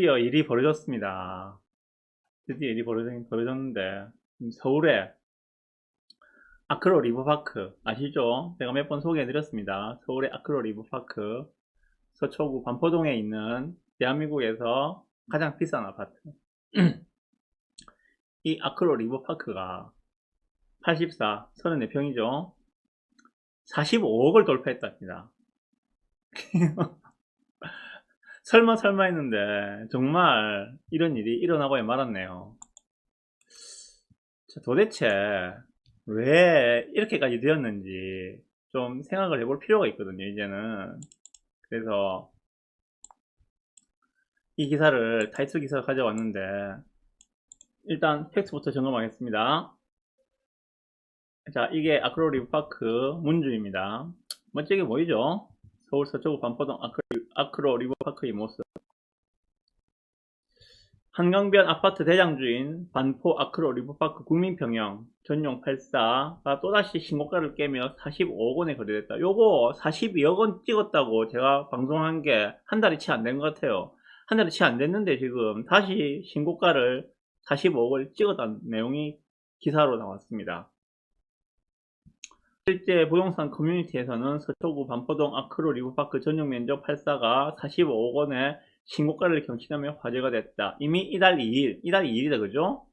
드디어 일이 벌어졌습니다. 드디어 일이 벌어졌는데, 서울에 아크로 리버파크 아시죠? 제가 몇 번 소개해드렸습니다. 서울의 아크로 리버파크 서초구 반포동에 있는 대한민국에서 가장 비싼 아파트. 이 아크로 리버파크가 34평이죠. 45억을 돌파했답니다. 설마 했는데 정말 이런 일이 일어나고야 말았네요. 자, 도대체 왜 이렇게까지 되었는지 좀 생각을 해볼 필요가 있거든요, 이제는. 그래서 이 기사를, 타이틀 기사를 가져왔는데, 일단 팩트부터 점검하겠습니다. 자, 이게 아크로 리버파크 문주입니다. 멋지게 보이죠? 서울 서초구 반포동 아크로 리버파크의 모습. 한강변 아파트 대장주인 반포 아크로 리버파크 국민평형 전용 84가 또다시 신고가를 깨며 45억 원에 거래됐다. 요거 42억 원 찍었다고 제가 방송한 게 한 달이 채 안 된 것 같아요. 한 달이 채 안 됐는데 지금 다시 신고가를 45억을 찍었다는 내용이 기사로 나왔습니다. 실제 부동산 커뮤니티에서는 서초구 반포동 아크로 리버파크 전용 면적 84가 45억 원에 신고가를 경신하며 화제가 됐다. 이미 이달 2일이다, 그죠?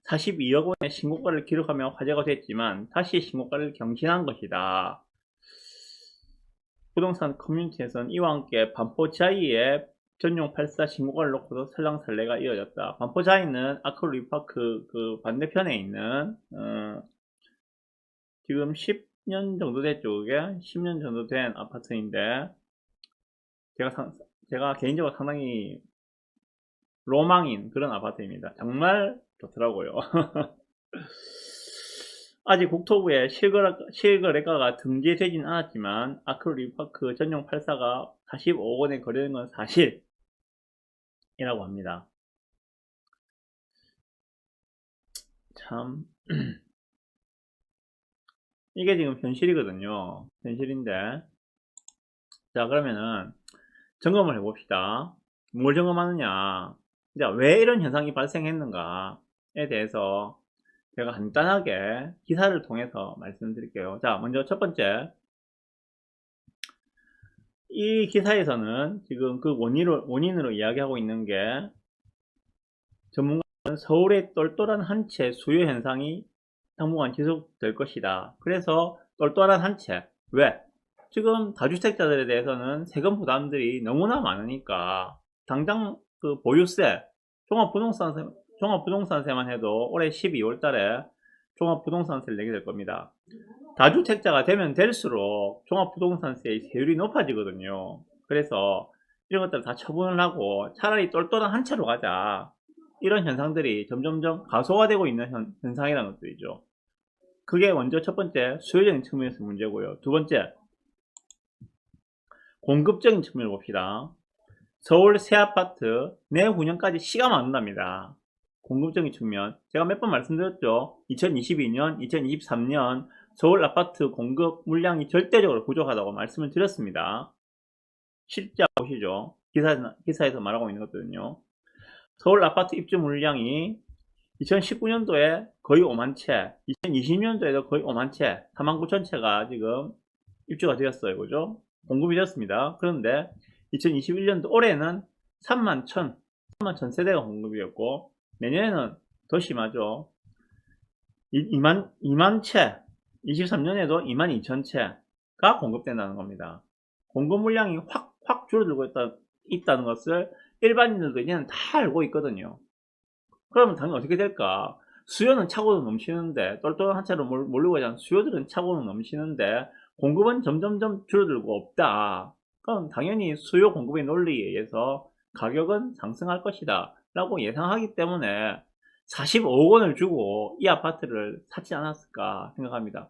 42억 원의 신고가를 기록하며 화제가 됐지만 다시 신고가를 경신한 것이다. 부동산 커뮤니티에서는 이와 함께 반포자이의 전용 84 신고가를 놓고도 설랑설레가 이어졌다. 반포자이는 아크로 리버파크 그 반대편에 있는 지금 10년 정도 됐죠, 그게? 10년 정도 된 아파트인데 제가 개인적으로 상당히 로망인 그런 아파트입니다. 정말 좋더라고요. 아직 국토부에 실거래가가 등재되진 않았지만 아크로 리버파크 전용 84가 45억 원에 거래된 건 사실이라고 합니다. 참 이게 지금 현실이거든요. 현실인데, 자, 그러면은 점검을 해봅시다. 뭘 점검하느냐? 자, 왜 이런 현상이 발생했는가에 대해서 제가 간단하게 기사를 통해서 말씀드릴게요. 자, 먼저 첫 번째, 이 기사에서는 지금 그 원인으로 이야기하고 있는 게, 전문가는 서울의 똘똘한 한 채 수요 현상이 당분간 지속될 것이다. 그래서 똘똘한 한 채, 왜? 지금 다주택자들에 대해서는 세금 부담들이 너무나 많으니까 당장 그 보유세, 종합부동산세만 해도 올해 12월 달에 종합부동산세를 내게 될 겁니다. 다주택자가 되면 될수록 종합부동산세의 세율이 높아지거든요. 그래서 이런 것들을 다 처분을 하고 차라리 똘똘한 한 채로 가자. 이런 현상들이 점점점 가소화되고 있는 현상이라는 것들이죠. 그게 먼저 첫 번째 수요적인 측면에서 문제고요. 두 번째, 공급적인 측면을 봅시다. 서울 새 아파트 내후년까지 시가 많답니다. 공급적인 측면, 제가 몇 번 말씀드렸죠. 2022년, 2023년 서울 아파트 공급 물량이 절대적으로 부족하다고 말씀을 드렸습니다. 실제 보시죠. 기사에서 말하고 있는 것들은요. 서울 아파트 입주 물량이 2019년도에 거의 5만 채, 2020년도에도 거의 5만 채, 49,000채가 지금 입주가 되었어요. 그죠? 공급이 되었습니다. 그런데 2021년도 올해는 3만 1,000세대가 공급이었고, 내년에는 더 심하죠. 2만 채, 23년에도 2만 2,000채가 공급된다는 겁니다. 공급 물량이 확 줄어들고 있다는 것을 일반인들도 이제는 다 알고 있거든요. 그러면 당연히 어떻게 될까? 수요는 차고도 넘치는데, 똘똘한 한 채로 몰리고 있는 수요들은 차고는 넘치는데, 공급은 점점점 줄어들고 없다. 그럼 당연히 수요 공급의 논리에 의해서 가격은 상승할 것이다. 라고 예상하기 때문에 45억 원을 주고 이 아파트를 사지 않았을까 생각합니다.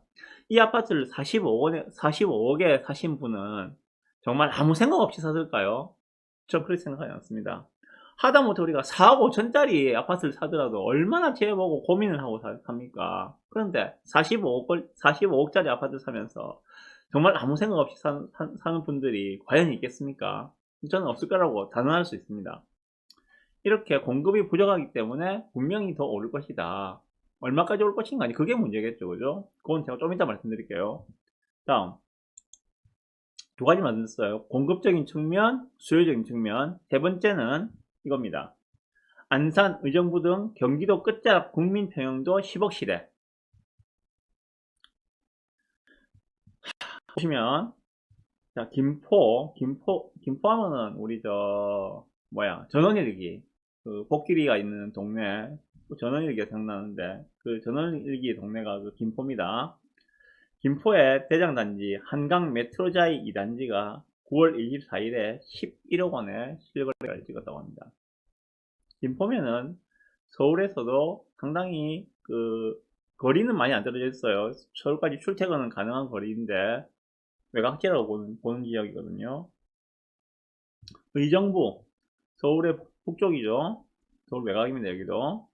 이 아파트를 45억에 사신 분은 정말 아무 생각 없이 샀을까요? 전 그렇게 생각하지 않습니다. 하다못해 우리가 4억 5천짜리 아파트를 사더라도 얼마나 재보고 고민을 하고 삽니까? 그런데 45억짜리 아파트 사면서 정말 아무 생각 없이 사는 분들이 과연 있겠습니까? 저는 없을 거라고 단언할 수 있습니다. 이렇게 공급이 부족하기 때문에 분명히 더 오를 것이다. 얼마까지 올 것인가? 그게 문제겠죠. 그죠? 그건 제가 좀 이따 말씀드릴게요. 다음. 두 가지 만들었어요. 공급적인 측면, 수요적인 측면. 세 번째는 이겁니다. 안산, 의정부 등 경기도 끝자락 국민평형도 10억 시대. 보시면, 자, 김포 하면은 우리 전원일기, 그 복길이가 있는 동네, 그 전원일기가 생각나는데, 그 전원일기 동네가 그 김포입니다. 김포의 대장단지 한강 메트로자이 2단지가 9월 24일에 11억 원에 실거래를 찍었다고 합니다. 김포면은 서울에서도 상당히 그 거리는 많이 안 떨어져 있어요. 서울까지 출퇴근은 가능한 거리인데 외곽지라고 보는 지역이거든요. 의정부, 서울의 북쪽이죠. 서울 외곽입니다. 여기도.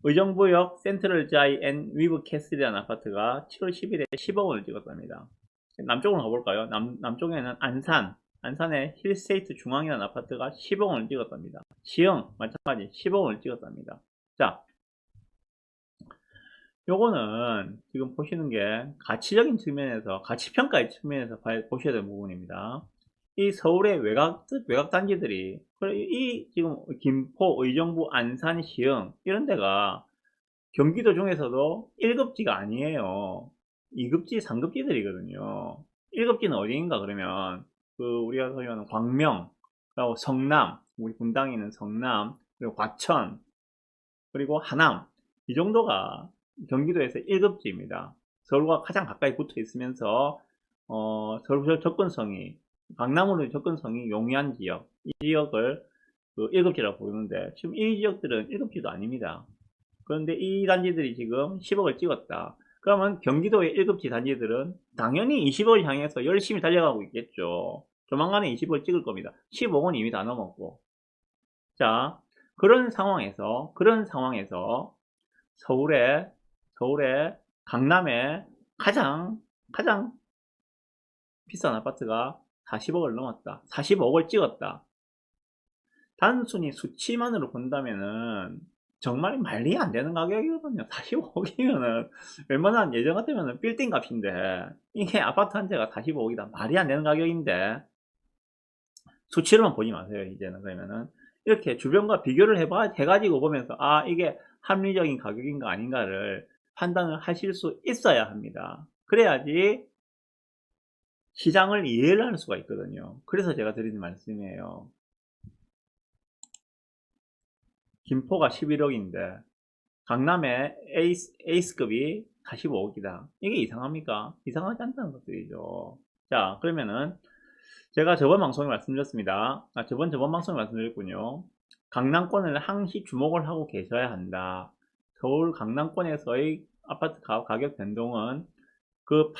의정부역 센트럴자이 앤 위브 캐슬이라는 아파트가 7월 10일에 10억 원을 찍었답니다. 남쪽으로 가볼까요? 남쪽에는 안산의 힐스테이트 중앙이라는 아파트가 10억 원을 찍었답니다. 시흥 마찬가지 10억 원을 찍었답니다. 자, 요거는 지금 보시는 게 가치적인 측면에서, 가치평가의 측면에서 보셔야 되는 부분입니다. 이 서울의 외곽 단지들이, 이 지금 김포, 의정부, 안산, 시흥 이런 데가 경기도 중에서도 1급지가 아니에요. 2급지, 3급지들이거든요. 1급지는 어디인가 그러면 그 우리가 소위 하는 광명, 그리고 성남, 우리 분당에 있는 성남, 그리고 과천, 그리고 하남, 이 정도가 경기도에서 1급지입니다. 서울과 가장 가까이 붙어 있으면서 서울 접근성이, 강남으로의 접근성이 용이한 지역, 이 지역을 그 1급지라고 부르는데 지금 이 지역들은 1급지도 아닙니다. 그런데 이 단지들이 지금 10억을 찍었다. 그러면 경기도의 1급지 단지들은 당연히 20억을 향해서 열심히 달려가고 있겠죠. 조만간에 20억을 찍을 겁니다. 15억은 이미 다 넘었고. 자, 그런 상황에서 서울의 강남에 가장 비싼 아파트가 40억을 넘었다. 40억을 찍었다. 단순히 수치만으로 본다면은 정말 말이 안 되는 가격이거든요. 45억이면은 웬만한 예전 같으면은 빌딩 값인데 이게 아파트 한 채가 45억이다. 말이 안 되는 가격인데 수치로만 보지 마세요. 이제는 그러면은 이렇게 주변과 비교를 해가지고 보면서 아 이게 합리적인 가격인가 아닌가를 판단을 하실 수 있어야 합니다. 그래야지 시장을 이해를 할 수가 있거든요. 그래서 제가 드리는 말씀이에요. 김포가 11억인데 강남의 에이스급이 45억이다. 이게 이상합니까? 이상하지 않다는 것들이죠. 자, 그러면은 제가 저번 방송에 말씀드렸습니다. 저번 방송에 말씀드렸군요. 강남권을 항시 주목을 하고 계셔야 한다. 서울 강남권에서의 아파트 가격 변동은 그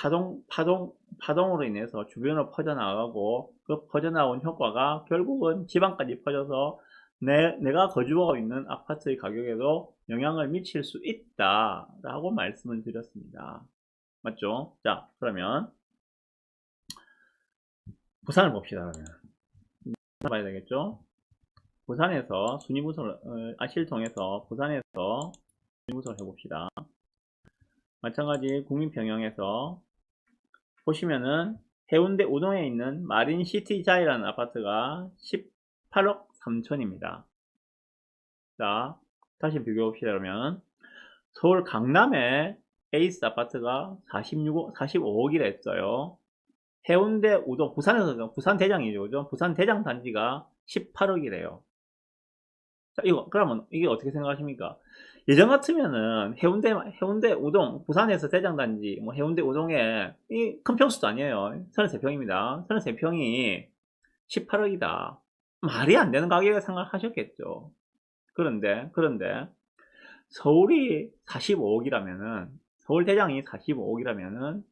파동으로 인해서 주변으로 퍼져나가고 그 퍼져나온 효과가 결국은 지방까지 퍼져서 내가 거주하고 있는 아파트의 가격에도 영향을 미칠 수 있다 라고 말씀을 드렸습니다. 맞죠? 자, 그러면 부산을 봅시다. 그러면 봐야 되겠죠? 부산에서 순위분석을 통해서 부산에서 순위분석을 해봅시다. 마찬가지 국민평형에서 보시면은 해운대 우동에 있는 마린시티자이라는 아파트가 18억 3천입니다. 자, 다시 비교해 봅시다. 그러면 서울 강남의 에이스 아파트가 45억이라 했어요. 해운대 우동, 부산 대장이죠. 그죠? 부산 대장 단지가 18억이래요. 자, 그러면 이게 어떻게 생각하십니까? 예전 같으면은 해운대 우동, 부산에서 대장단지, 뭐 해운대 우동에 이 큰 평수도 아니에요. 33평입니다. 33평이 18억이다. 말이 안 되는 가격에 생각하셨겠죠. 그런데, 서울이 45억이라면은, 서울 대장이 45억이라면은,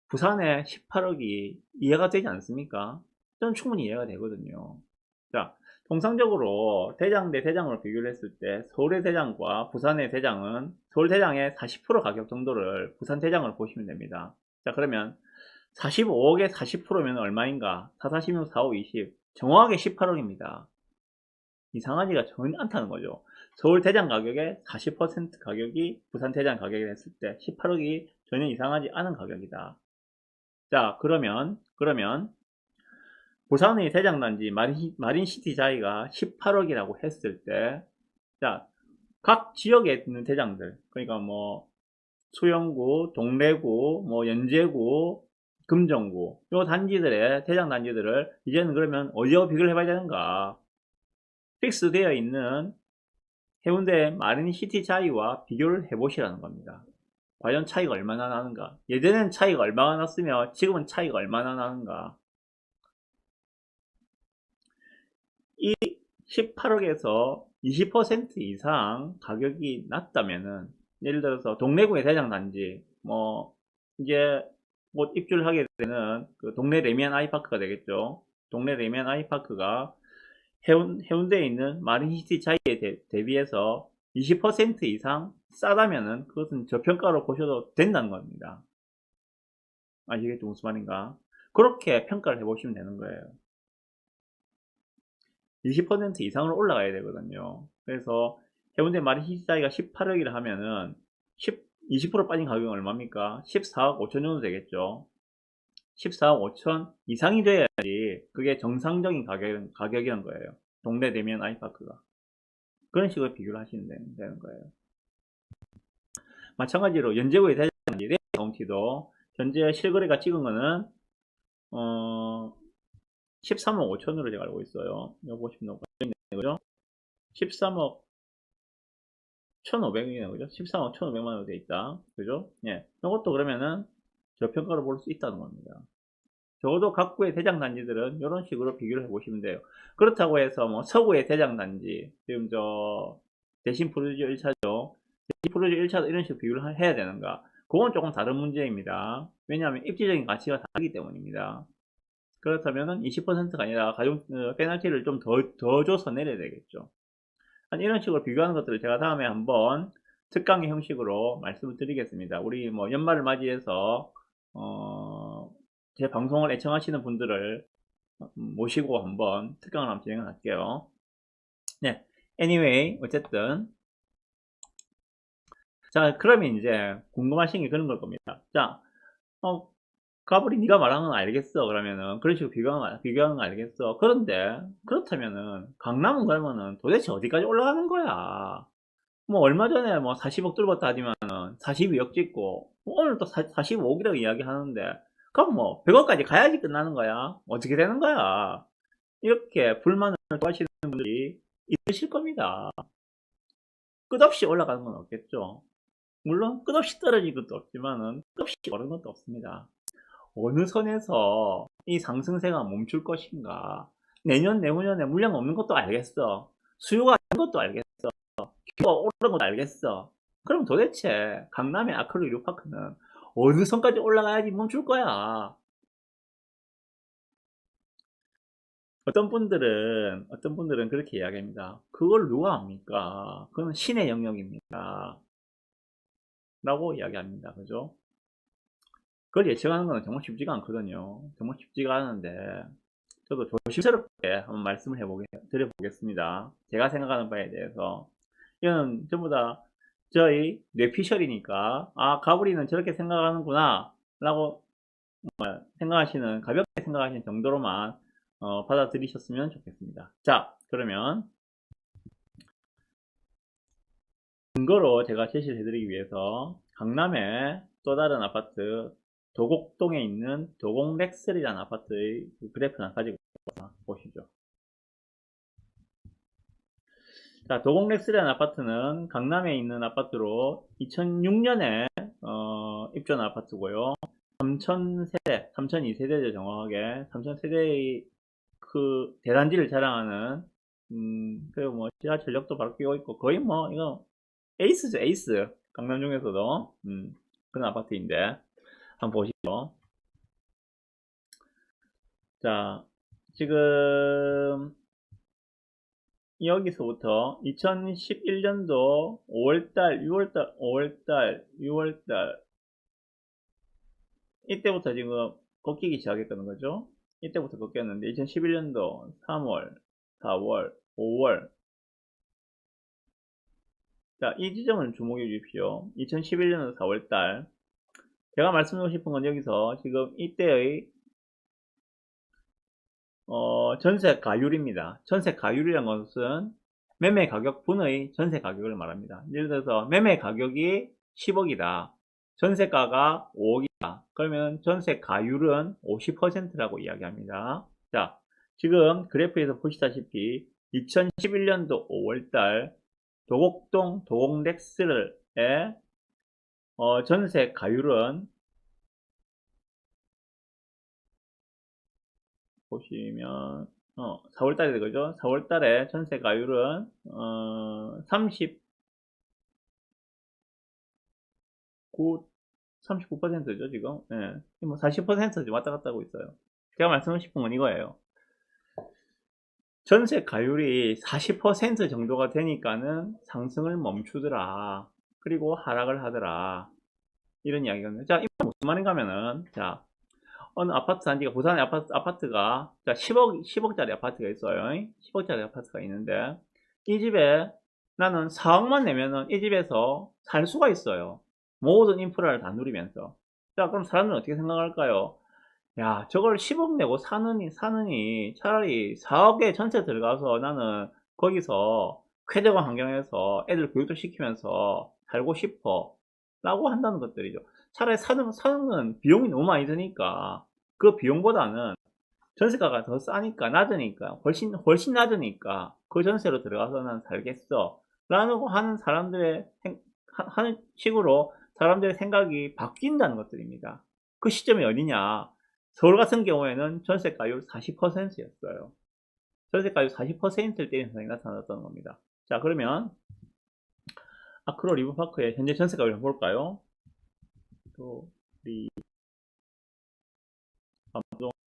부산에 18억이 이해가 되지 않습니까? 저는 충분히 이해가 되거든요. 자, 통상적으로 대장 대 대장으로 비교를 했을 때 서울의 대장과 부산의 대장은 서울 대장의 40% 가격 정도를 부산 대장으로 보시면 됩니다. 자, 그러면 45억에 40%면 얼마인가? 4, 46, 4, 5, 20 정확하게 18억입니다. 이상하지가 전혀 않다는 거죠. 서울 대장 가격의 40% 가격이 부산 대장 가격이 됐을 때 18억이 전혀 이상하지 않은 가격이다. 자, 그러면 부산의 대장단지 마린시티 자이가 18억이라고 했을 때, 자, 각 지역에 있는 대장들, 그러니까 뭐 수영구, 동래구, 뭐 연제구, 금정구, 요 단지들의 대장 단지들을 이제는 그러면 어디와 비교를 해봐야 되는가? 픽스 되어 있는 해운대 마린시티 자이와 비교를 해보시라는 겁니다. 과연 차이가 얼마나 나는가? 예전엔 차이가 얼마나 났으며 지금은 차이가 얼마나 나는가? 이 18억에서 20% 이상 가격이 낮다면은, 예를 들어서 동래구의 대장단지, 뭐 이제 곧 입주를 하게 되는 그 동래 레미안 아이파크가 되겠죠. 동래 레미안 아이파크가 해운대에 있는 마린시티 자이에 대비해서 20% 이상 싸다면은 그것은 저평가로 보셔도 된다는 겁니다. 아시겠죠? 무슨 말인가? 그렇게 평가를 해보시면 되는 거예요. 20% 이상으로 올라가야 되거든요. 그래서 해운대 마린시티 자이가 18억이라 하면은 20% 빠진 가격은 얼마입니까? 14억 5천 정도 되겠죠. 14억 5천 이상이 돼야지 그게 정상적인 가격이란 거예요. 동네 대면 아이파크가. 그런 식으로 비교를 하시면 되는 거예요. 마찬가지로 연제구의 대장지 레 카운티도 현재 실거래가 찍은 거는 13억 5천으로 제가 알고 있어요. 이거 보시면 그죠? 13억 1,500이네, 그죠? 13억 1,500만 원으로 돼 있다. 그죠? 예. 이것도 그러면은 저평가로 볼 수 있다는 겁니다. 적어도 각구의 대장단지들은 이런 식으로 비교를 해보시면 돼요. 그렇다고 해서 뭐 서구의 대장단지, 지금 저 대신 프로듀 1차죠. 대신 프로듀 1차도 이런 식으로 비교를 해야 되는가? 그건 조금 다른 문제입니다. 왜냐하면 입지적인 가치가 다르기 때문입니다. 그렇다면 20%가 아니라 가중 페널티를 좀 더 줘서 내려야 되겠죠. 이런 식으로 비교하는 것들을 제가 다음에 한번 특강의 형식으로 말씀을 드리겠습니다. 우리 뭐 연말을 맞이해서 제 방송을 애청하시는 분들을 모시고 한번 특강을 한번 진행을 할게요. 네, anyway 어쨌든 자, 그러면 이제 궁금하신 게 그런 걸 겁니다. 자, 가브리 네가 말하는 건 알겠어. 그러면은 그런 식으로 비교하는 건 알겠어. 그런데 그렇다면은 강남은 그러면은 도대체 어디까지 올라가는 거야? 뭐 얼마 전에 뭐 40억 뚫었다 하지만은 42억 찍고 뭐 오늘 또 45억이라고 이야기하는데 그럼 뭐 100억까지 가야지 끝나는 거야? 어떻게 되는 거야? 이렇게 불만을 토하시는 분들이 있으실 겁니다. 끝없이 올라가는 건 없겠죠. 물론 끝없이 떨어진 것도 없지만은 끝없이 오르는 것도 없습니다. 어느 선에서 이 상승세가 멈출 것인가? 내년, 내후년에 물량 없는 것도 알겠어. 수요가 있는 것도 알겠어. 기회가 오르는 것도 알겠어. 그럼 도대체 강남의 아크릴 유파크는 어느 선까지 올라가야지 멈출 거야? 어떤 분들은 그렇게 이야기합니다. 그걸 누가 압니까? 그건 신의 영역입니다. 라고 이야기합니다. 그죠? 그걸 예측하는 건 정말 쉽지가 않거든요. 정말 쉽지가 않은데, 저도 조심스럽게 한번 말씀을 드려보겠습니다. 제가 생각하는 바에 대해서. 이건 전부 다 저희 뇌피셜이니까, 아, 가브리는 저렇게 생각하는구나, 라고 가볍게 생각하시는 정도로만 받아들이셨으면 좋겠습니다. 자, 그러면 근거로 제가 제시를 해드리기 위해서 강남의 또 다른 아파트 도곡동에 있는 도곡렉슬이라는 아파트의 그래프를 가지고 보시죠. 자, 도곡렉슬이라는 아파트는 강남에 있는 아파트로 2006년에 입주한 아파트고요. 3000세대, 3002세대죠, 정확하게. 3000세대의 그 대단지를 자랑하는 그리고 뭐 지하철역도 바로 끼고 있고 거의 뭐 이거 에이스죠, 에이스. 강남 중에서도 그런 아파트인데 한번 보시죠. 자, 지금 여기서부터 2011년도 5월달, 6월달, 5월달, 6월달 이때부터 지금 꺾이기 시작했다는 거죠. 이때부터 꺾였는데 2011년도 3월, 4월, 5월, 자, 이 지점을 주목해 주십시오. 2011년 4월달. 제가 말씀드리고 싶은 건 여기서 지금 이때의 전세 가율입니다. 전세 가율이라는 것은 매매 가격 분의 전세 가격을 말합니다. 예를 들어서 매매 가격이 10억이다. 전세가가 5억이다. 그러면 전세 가율은 50%라고 이야기합니다. 자, 지금 그래프에서 보시다시피 2011년도 5월달 도곡동 도곡렉스의 전세 가율은 보시면 4월달에 되죠. 4월달에 전세 가율은 39%죠 지금. 예. 뭐 40% 왔다 갔다 하고 있어요. 제가 말씀하고 싶은 건 이거예요. 전세 가율이 40% 정도가 되니까는 상승을 멈추더라. 그리고 하락을 하더라. 이런 이야기거든요. 자, 이건 무슨 말인가 하면은, 자, 어느 아파트 단지가, 부산의 아파트가, 자, 10억짜리 아파트가 있어요. 10억짜리 아파트가 있는데, 이 집에 나는 4억만 내면은 이 집에서 살 수가 있어요. 모든 인프라를 다 누리면서. 자, 그럼 사람들은 어떻게 생각할까요? 야, 저걸 10억 내고 사느니 차라리 4억에 전세 들어가서 나는 거기서 쾌적한 환경에서 애들 교육도 시키면서 살고 싶어. 라고 한다는 것들이죠. 차라리 사는 건 비용이 너무 많이 드니까 그 비용보다는 전세가가 더 싸니까, 낮으니까, 훨씬 낮으니까 그 전세로 들어가서 난 살겠어. 라고 하는 하는 식으로 사람들의 생각이 바뀐다는 것들입니다. 그 시점이 어디냐? 서울 같은 경우에는 전세가율 40%였어요. 전세가율 40%일 때 현상이 나타났던 겁니다. 자, 그러면 아크로 리버파크의 현재 전세가율 한번 볼까요?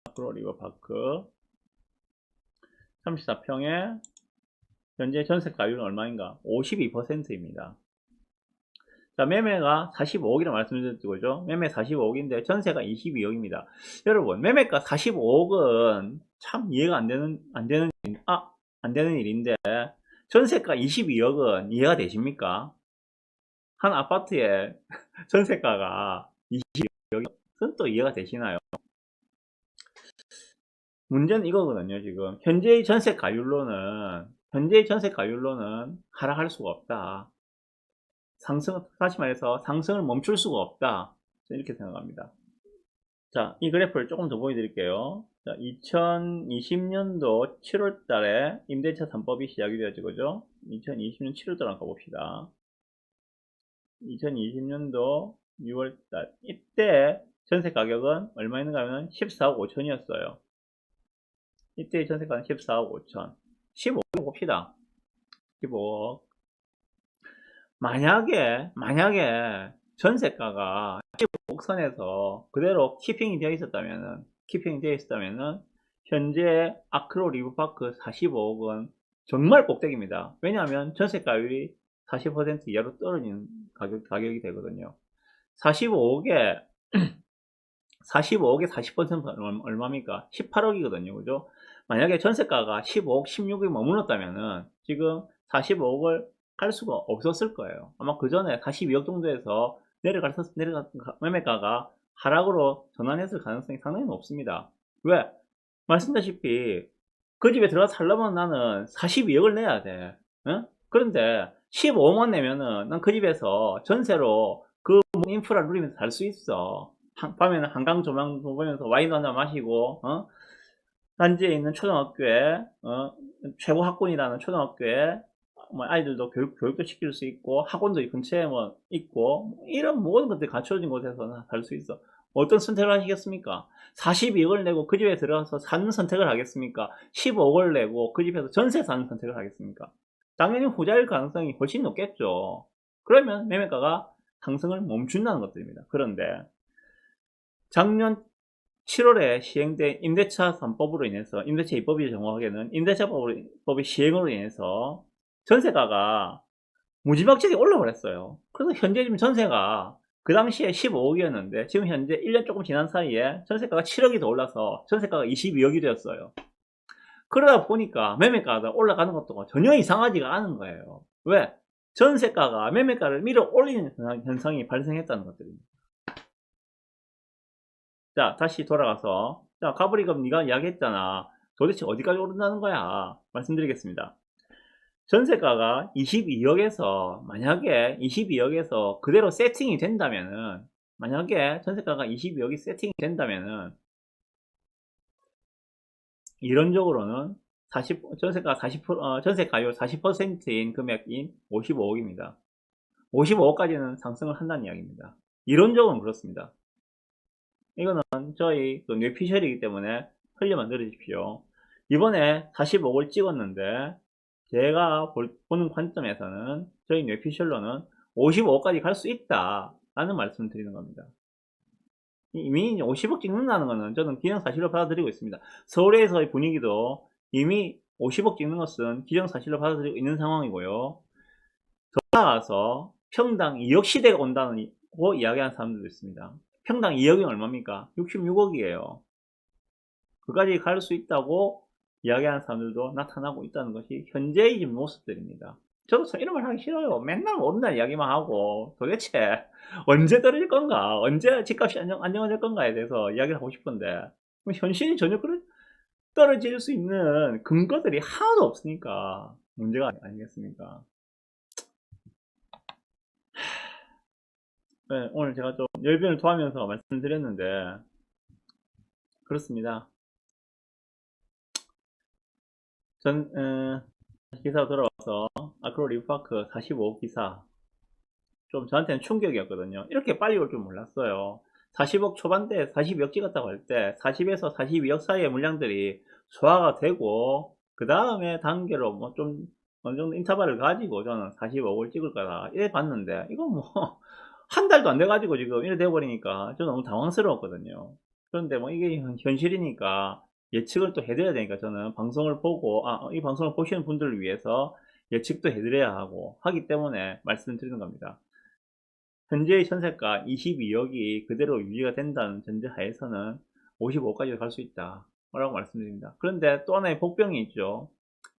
아크로 리버파크 34평에 현재 전세가율은 얼마인가? 52%입니다. 자, 매매가 45억이라고 말씀드렸죠, 그죠? 매매 45억인데 전세가 22억입니다. 여러분, 매매가 45억은 참 이해가 안 되는 일인데, 전세가 22억은 이해가 되십니까? 한 아파트에 전세가가 22억이면 또 이해가 되시나요? 문제는 이거거든요, 지금. 현재의 전세 가율로는 하락할 수가 없다. 다시 말해서 상승을 멈출 수가 없다. 이렇게 생각합니다. 자, 이 그래프를 조금 더 보여드릴게요. 자, 2020년도 7월 달에 임대차 3법이 시작이 되었죠, 그죠? 2020년 7월 달 한번 가봅시다. 2020년도 6월 달. 이때 전세 가격은 얼마였는가 하면 14억 5천이었어요. 이때 전세가는 14억 5천. 15억 봅시다. 15억. 만약에 전세가가 15억 선에서 그대로 키핑이 되어 있었다면은 현재 아크로 리브파크 45억은 정말 꼭대기입니다. 왜냐하면 전세가율이 40% 이하로 떨어지는 가격이 되거든요. 45억에 40%는 얼마입니까? 18억이거든요. 그죠? 만약에 전세가가 15억, 16억에 머물렀다면은 지금 45억을 갈 수가 없었을 거예요. 아마 그 전에 42억 정도에서 내려간 매매가가 하락으로 전환했을 가능성이 상당히 높습니다. 왜? 말씀드렸다시피 그 집에 들어가서 살려면 나는 42억을 내야 돼. 응? 그런데 15억만 내면은 난 그 집에서 전세로 그 인프라를 누리면서 살 수 있어. 밤에는 한강 조망 보면서 와인 한잔 마시고, 단지에 있는 초등학교에, 최고 학군이라는 초등학교에, 뭐 아이들도 교육도 시킬 수 있고, 학원도 근처에 뭐 있고, 이런 모든 것들이 갖춰진 곳에서 살 수 있어. 어떤 선택을 하시겠습니까? 42억을 내고 그 집에 들어가서 사는 선택을 하겠습니까? 15억을 내고 그 집에서 전세 사는 선택을 하겠습니까? 당연히 후자일 가능성이 훨씬 높겠죠. 그러면 매매가가 상승을 멈춘다는 것들입니다. 그런데 작년 7월에 시행된 임대차 3법으로 인해서, 임대차 2법이 정확하게는 임대차법의 시행으로 인해서 전세가가 무지막지하게 올라버렸어요. 그래서 현재 지금 전세가 그 당시에 15억이었는데 지금 현재 1년 조금 지난 사이에 전세가가 7억이 더 올라서 전세가가 22억이 되었어요. 그러다 보니까 매매가가 올라가는 것도 전혀 이상하지가 않은 거예요. 왜? 전세가가 매매가를 밀어 올리는 현상이 발생했다는 것들입니다. 자, 다시 돌아가서, 자, 가브리금 네가 이야기했잖아. 도대체 어디까지 오른다는 거야? 말씀드리겠습니다. 전세가가 22억에서, 만약에 22억에서 그대로 세팅이 된다면은, 만약에 전세가가 22억이 세팅이 된다면은, 이론적으로는 전세가율 40%인 금액인 55억입니다. 55억까지는 상승을 한다는 이야기입니다. 이론적으로는 그렇습니다. 이거는 저희 뇌피셜이기 때문에 흘려만 들으십시오. 이번에 45억을 찍었는데 제가 보는 관점에서는 저희 뇌피셜로는 55억까지 갈 수 있다 라는 말씀을 드리는 겁니다. 이미 50억 찍는다는 것은 저는 기정사실로 받아들이고 있습니다. 서울에서의 분위기도 이미 50억 찍는 것은 기정사실로 받아들이고 있는 상황이고요. 더 나아가서 평당 2억 시대가 온다는 이야기하는 사람들도 있습니다. 평당 2억이 얼마입니까? 66억이에요. 그까지 갈 수 있다고 이야기하는 사람들도 나타나고 있다는 것이 현재의 모습들입니다. 저도 이런 말 하기 싫어요. 맨날 오른다는 이야기만 하고 도대체 언제 떨어질 건가, 언제 집값이 안정화될 건가에 대해서 이야기를 하고 싶은데 현실이 전혀 떨어질 수 있는 근거들이 하나도 없으니까 문제가 아니겠습니까? 네, 오늘 제가 좀 열변을 토하면서 말씀드렸는데 그렇습니다. 기사 돌아와서 아크로 리브파크 45억 기사 좀 저한테는 충격이었거든요. 이렇게 빨리 올 줄 몰랐어요. 40억 초반대에 42억 찍었다고 할 때 40에서 42억 사이의 물량들이 소화가 되고 그 다음에 단계로 뭐 좀 어느 정도 인터벌을 가지고 저는 45억을 찍을 거다 이래 봤는데 이거 뭐 한 달도 안 돼 가지고 지금 이래 돼 버리니까 저는 너무 당황스러웠거든요. 그런데 뭐 이게 현실이니까 예측을 또 해드려야 되니까 저는 방송을 보고 이 방송을 보시는 분들을 위해서 예측도 해드려야 하고 하기 때문에 말씀드리는 겁니다. 현재의 전세가 22억이 그대로 유지가 된다는 전제 하에서는 55억까지 갈 수 있다 라고 말씀드립니다. 그런데 또 하나의 복병이 있죠.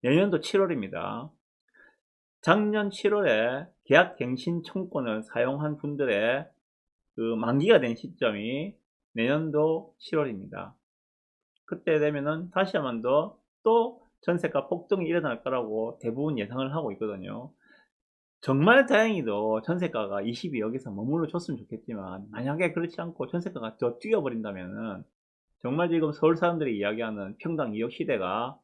내년도 7월입니다. 작년 7월에 계약갱신 청구권을 사용한 분들의 그 만기가 된 시점이 내년도 7월입니다. 그때 되면은 다시 한번 더 또 전세가 폭등이 일어날 거라고 대부분 예상을 하고 있거든요. 정말 다행히도 전세가가 22억에서 머물러 줬으면 좋겠지만 만약에 그렇지 않고 전세가가 더 뛰어버린다면은 정말 지금 서울 사람들이 이야기하는 평당 2억 시대가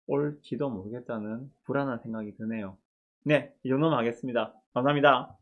올지도 모르겠다는 불안한 생각이 드네요. 네, 이 정도만 하겠습니다. 감사합니다.